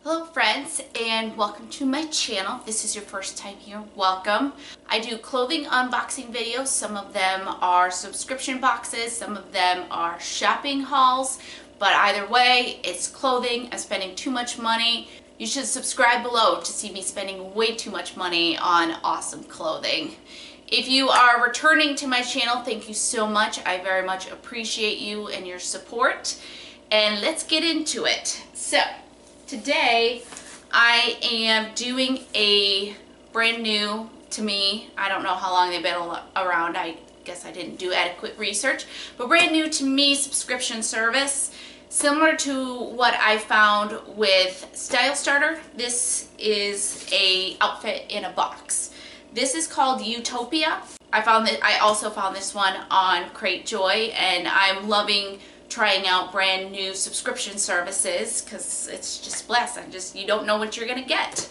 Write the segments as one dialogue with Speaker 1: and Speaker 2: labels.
Speaker 1: Hello friends, and welcome to my channel. If this is your first time here, welcome. I do clothing unboxing videos. Some of them are subscription boxes, some of them are shopping hauls, but either way, it's clothing. I'm spending too much money. You should subscribe below to see me spending way too much money on awesome clothing. If you are returning to my channel, thank you so much. I very much appreciate you and your support. And let's get into it. So, today I am doing a brand new, to me, I don't know how long they've been around, I guess I didn't do adequate research, but brand new to me subscription service, similar to what I found with Style Starter. This is a outfit in a box. This is called YOUtopia. I also found this one on Cratejoy, and I'm loving trying out brand new subscription services because it's just blessed. You don't know what you're gonna get.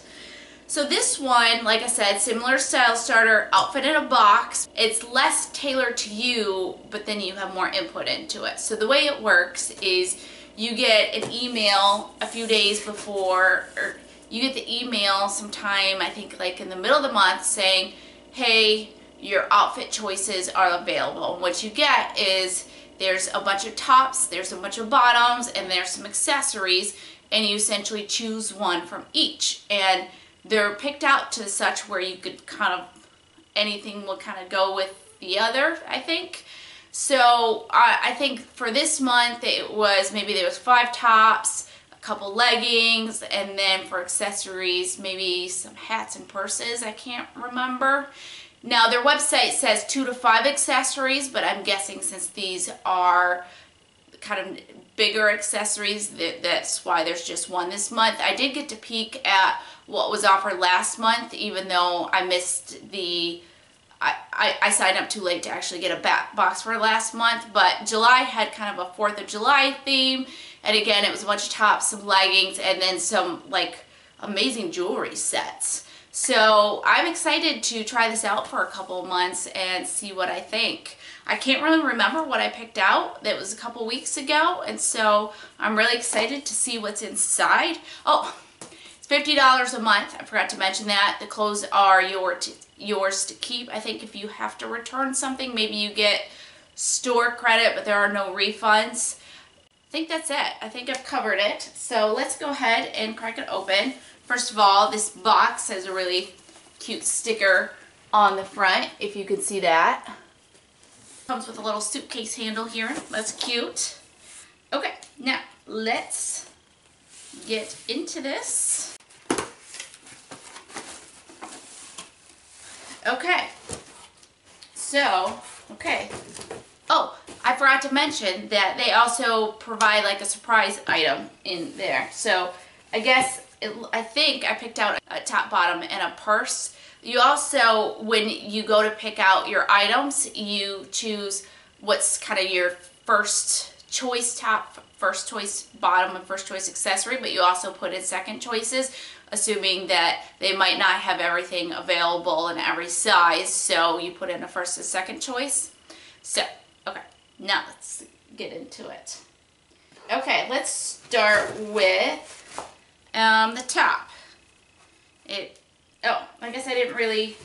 Speaker 1: So this one, like I said, similar Style Starter, outfit in a box. It's less tailored to you, but then you have more input into it. So the way it works is you get an email a few days before, or you get the email sometime, I think like in the middle of the month, saying, hey, your outfit choices are available. And what you get is there's a bunch of tops, there's a bunch of bottoms, and there's some accessories, and you essentially choose one from each. And they're picked out to such where you could kind of, anything will kind of go with the other, I think. So I think for this month it was, maybe there was 5 tops, a couple leggings, and then for accessories, maybe some hats and purses, I can't remember. Now their website says 2 to 5 accessories, but I'm guessing since these are kind of bigger accessories, that's why there's just one this month. I did get to peek at what was offered last month, even though I missed the, I signed up too late to actually get a box for last month, but July had kind of a 4th of July theme, and again it was a bunch of tops, some leggings, and then some like amazing jewelry sets. So I'm excited to try this out for a couple of months and see what I think. I can't really remember what I picked out. That was a couple weeks ago, and so I'm really excited to see what's inside. Oh, it's $50 a month. I forgot to mention that. The clothes are yours to keep. I think if you have to return something, maybe you get store credit, but there are no refunds. I think that's it. I think I've covered it. So let's go ahead and crack it open. First of all, this box has a really cute sticker on the front, if you can see that. Comes with a little suitcase handle here. That's cute. Okay, now let's get into this. Okay, so, okay. Oh, I forgot to mention that they also provide like a surprise item in there. So I guess, I think I picked out a top, bottom, and a purse. You also, when you go to pick out your items, you choose what's kind of your first choice top, first choice bottom, and first choice accessory, but you also put in second choices, assuming that they might not have everything available in every size, so you put in a first and second choice. So, okay, now let's get into it. Okay, let's start with the top. I guess I didn't really,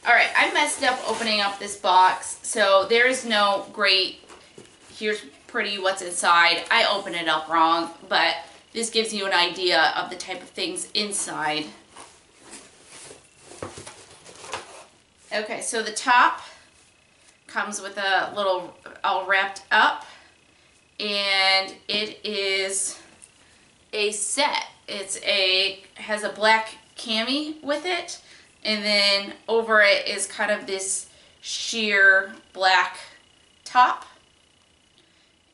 Speaker 1: alright, I messed up opening up this box, so there is no great, here's pretty what's inside. I opened it up wrong, but this gives you an idea of the type of things inside. Okay, so the top comes with a little, all wrapped up, and it is a set. Has a black cami with it, and then over it is kind of this sheer black top,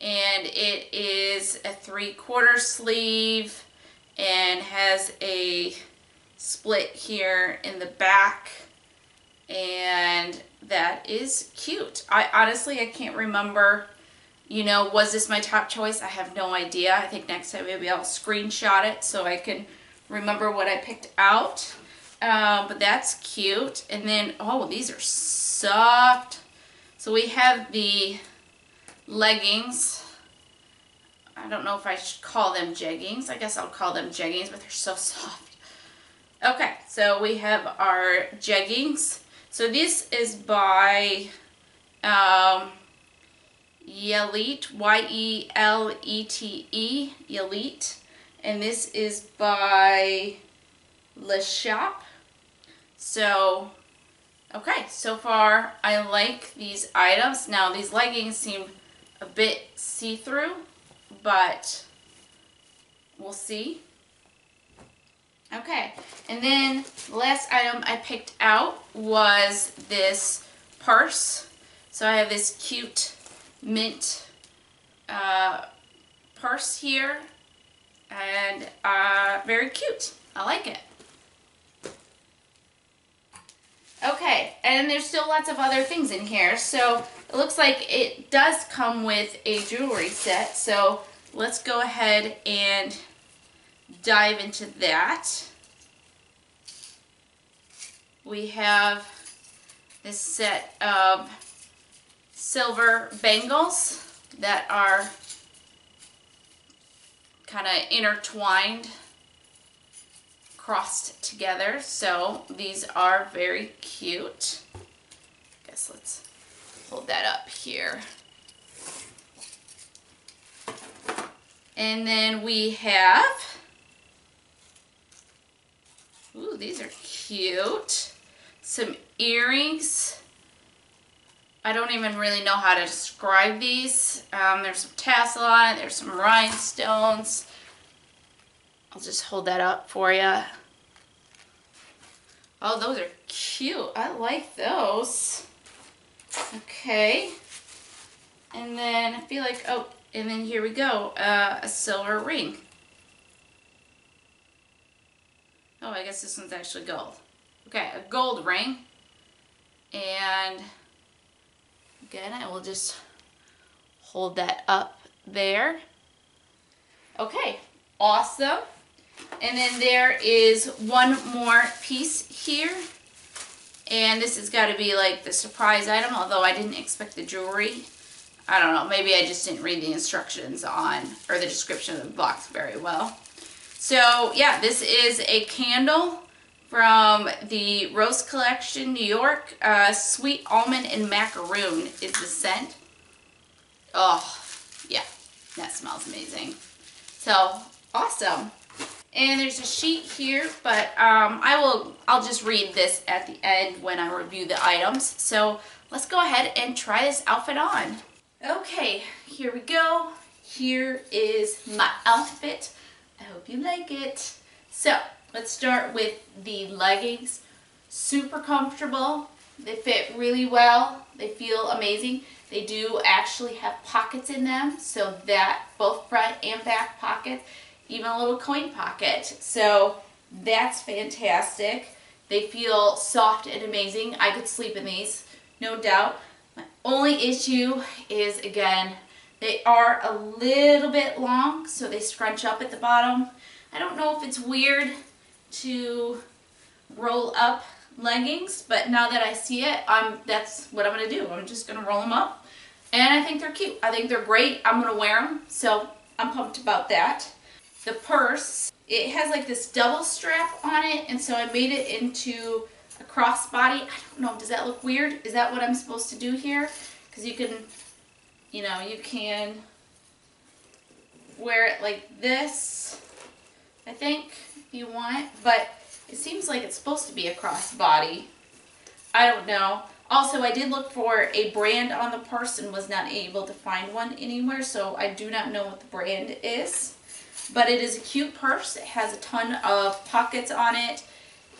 Speaker 1: and it is a 3/4 sleeve and has a split here in the back, and that is cute. Honestly, I can't remember, you know, was this my top choice? I have no idea. I think next time maybe I'll screenshot it so I can remember what I picked out. But that's cute. And then, oh, these are soft. So we have the leggings. I don't know if I should call them jeggings. I guess I'll call them jeggings, but they're so soft. Okay, so we have our jeggings. So this is by YOUlete, Y-E-L-E-T-E, YOUlete. And this is by Le Shop. So, okay, so far I like these items. Now these leggings seem a bit see-through, but we'll see. Okay, and then the last item I picked out was this purse. So I have this cute mint purse here, and very cute. I like it. Okay, and there's still lots of other things in here. So it looks like it does come with a jewelry set. So let's go ahead and dive into that. We have this set of silver bangles that are kind of intertwined, crossed together. So these are very cute. I guess let's hold that up here. And then we have, ooh, these are cute. Some earrings. I don't even really know how to describe these. There's some tassel on it. There's some rhinestones. I'll just hold that up for you. Oh, those are cute. I like those. Okay. And then I feel like, oh, and then here we go. A silver ring. Oh, I guess this one's actually gold. Okay, a gold ring. And again, I will just hold that up there. Okay, awesome. And then there is one more piece here. And this has got to be like the surprise item, although I didn't expect the jewelry. I don't know, maybe I just didn't read the instructions on, or the description of the box very well. So yeah, this is a candle from the Rose Collection, New York. Sweet Almond and Macaroon is the scent. Oh, yeah, that smells amazing. So, awesome. And there's a sheet here, but I'll just read this at the end when I review the items. So, let's go ahead and try this outfit on. Okay, here we go. Here is my outfit. I hope you like it. So, let's start with the leggings. Super comfortable. They fit really well. They feel amazing. They do actually have pockets in them, so that both front and back pockets, even a little coin pocket. So that's fantastic. They feel soft and amazing. I could sleep in these, no doubt. My only issue is, again, they are a little bit long, so they scrunch up at the bottom. I don't know if it's weird to roll up leggings, but now that I see it, that's what I'm going to do. I'm just going to roll them up, and I think they're cute. I think they're great. I'm going to wear them, so I'm pumped about that. The purse, it has like this double strap on it, and so I made it into a crossbody. I don't know, does that look weird? Is that what I'm supposed to do here? Because you can, you know, you can wear it like this, I think, if you want, but it seems like it's supposed to be a crossbody. I don't know. Also, I did look for a brand on the purse and was not able to find one anywhere, so I do not know what the brand is. But it is a cute purse. It has a ton of pockets on it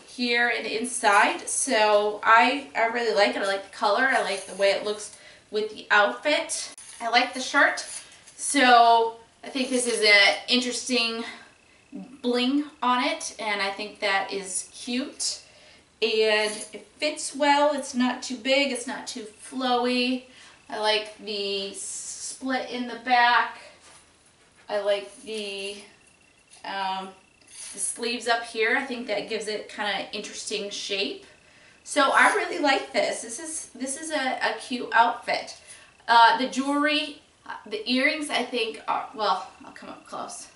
Speaker 1: here and inside, so I really like it. I like the color. I like the way it looks with the outfit. I like the shirt, so I think this is an interesting bling on it, and I think that is cute. And it fits well. It's not too big. It's not too flowy. I like the split in the back. I like the sleeves up here. I think that gives it kind of interesting shape. So I really like this. This is a cute outfit. The jewelry, The earrings I think are, well, I'll come up close.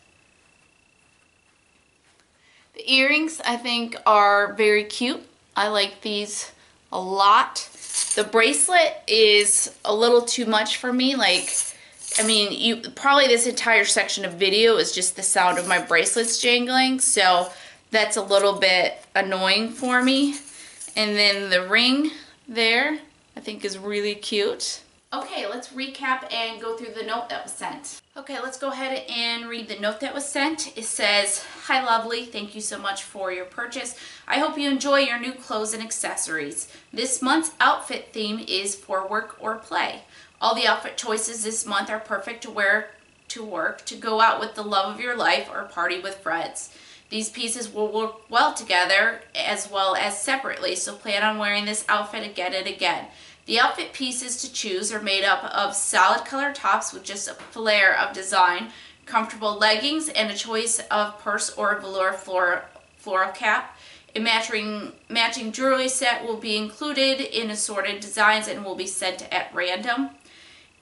Speaker 1: The earrings I think are very cute. I like these a lot. The bracelet is a little too much for me. Like, I mean, probably this entire section of video is just the sound of my bracelets jangling, so that's a little bit annoying for me. And then the ring there I think is really cute. Okay, let's recap and go through the note that was sent. Okay, let's go ahead and read the note that was sent. It says, "Hi lovely, thank you so much for your purchase. I hope you enjoy your new clothes and accessories. This month's outfit theme is for work or play. All the outfit choices this month are perfect to wear to work, to go out with the love of your life, or party with friends. These pieces will work well together as well as separately, so plan on wearing this outfit again and again. The outfit pieces to choose are made up of solid color tops with just a flair of design, comfortable leggings, and a choice of purse or velour floral cap. A matching jewelry set will be included in assorted designs and will be sent at random.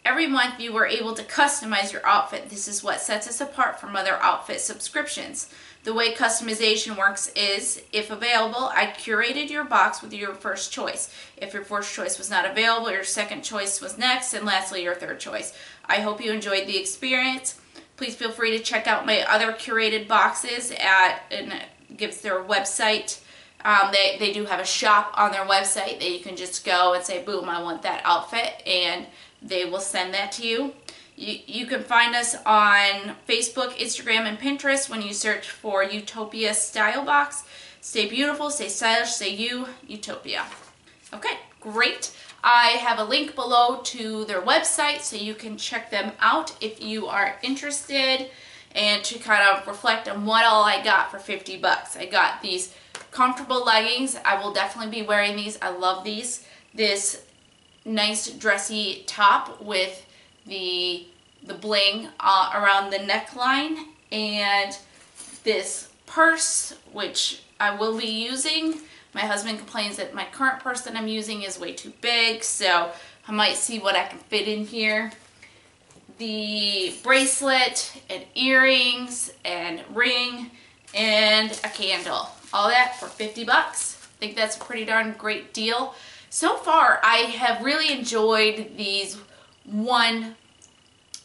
Speaker 1: Every month you are able to customize your outfit. This is what sets us apart from other outfit subscriptions. The way customization works is, if available, I curated your box with your first choice. If your first choice was not available, your second choice was next, and lastly, your third choice. I hope you enjoyed the experience. Please feel free to check out my other curated boxes and it gives their website. They do have a shop on their website that you can just go and say, boom, I want that outfit, and they will send that to you. You can find us on Facebook, Instagram, and Pinterest when you search for YOUtopia Style Box. Stay beautiful, stay stylish, say YOUtopia. Okay, great. I have a link below to their website so you can check them out if you are interested, and to kind of reflect on what all I got for 50 bucks. I got these comfortable leggings. I will definitely be wearing these. I love these. This nice dressy top with the bling around the neckline, and this purse, which I will be using. My husband complains that my current purse that I'm using is way too big, so I might see what I can fit in here. The bracelet and earrings and ring and a candle. All that for 50 bucks. I think that's a pretty darn great deal. So far, I have really enjoyed these one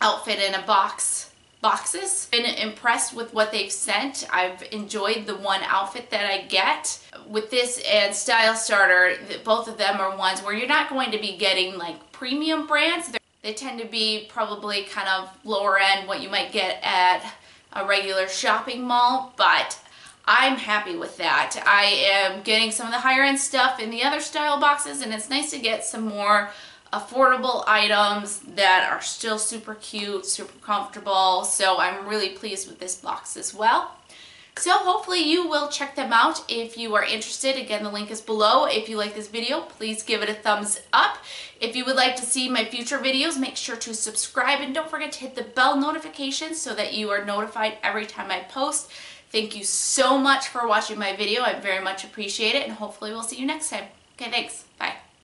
Speaker 1: outfit in a boxes. Been impressed with what they've sent. I've enjoyed the one outfit that I get. With this and Style Starter, both of them are ones where you're not going to be getting like premium brands. They tend to be probably kind of lower end, what you might get at a regular shopping mall, but I'm happy with that. I am getting some of the higher end stuff in the other style boxes, and it's nice to get some more affordable items that are still super cute, super comfortable. So I'm really pleased with this box as well. So hopefully you will check them out if you are interested. Again, the link is below. If you like this video, please give it a thumbs up. If you would like to see my future videos, make sure to subscribe, and don't forget to hit the bell notification so that you are notified every time I post. Thank you so much for watching my video. I very much appreciate it, and hopefully we'll see you next time. Okay, thanks. Bye.